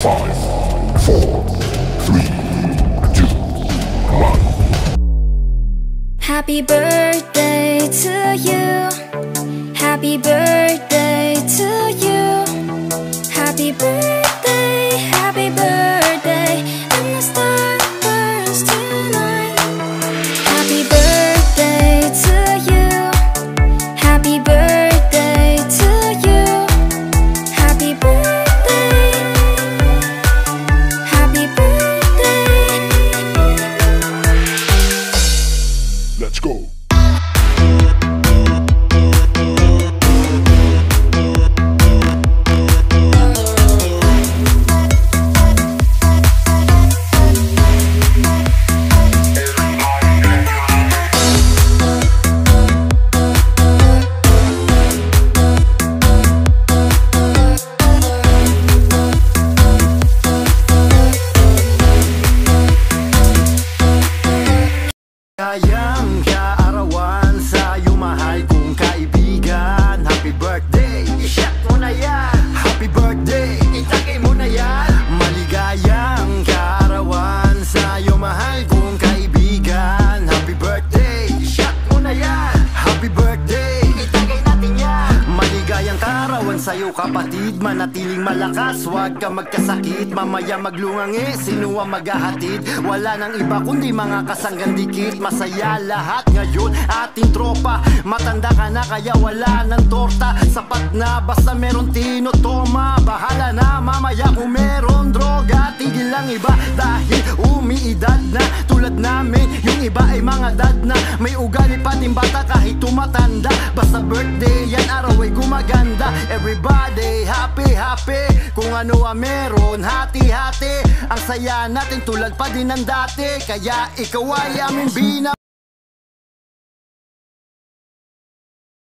5, 4, 3, 2, 1. Happy birthday to you. Happy birthday to you. Happy birthday, happy birthday. And the star burns tonight. Happy birthday to you. Happy birthday to you. Happy birthday. Happy birthday. Let's go. Kayang kaarawan sa iyong mahal kong kaibigan. Happy birthday, i-shot mo na yan. Happy birthday, itagay mo na yan. Maligayang kaarawan sa iyong mahal kong kaibigan. Happy birthday, i-shot mo na yan. Happy birthday, itagay natin yan. Maligayang kaarawan sa'yo kapatid. Manatiling malakas, huwag ka magkasakit. Mamaya maglungangi, sino ang maghahatid? Wala nang iba kundi mga kasanggan dikit. Masaya lahat ngayon ating tropa. Matanda ka na kaya wala ng torta. Sapat na basta meron tinotoma. Bahala na mamaya kung meron droga. Tigil lang iba dahil umiidad na. Tulad namin yung iba ay mga dad na. May ugali pating bata kahit tumatanda. Basta birthday yan araw ay gumaganda. Everybody happy happy. Kung ano ang meron hati hati. Ang saya natin tulad pa din ng dati. Kaya ikaw ay aming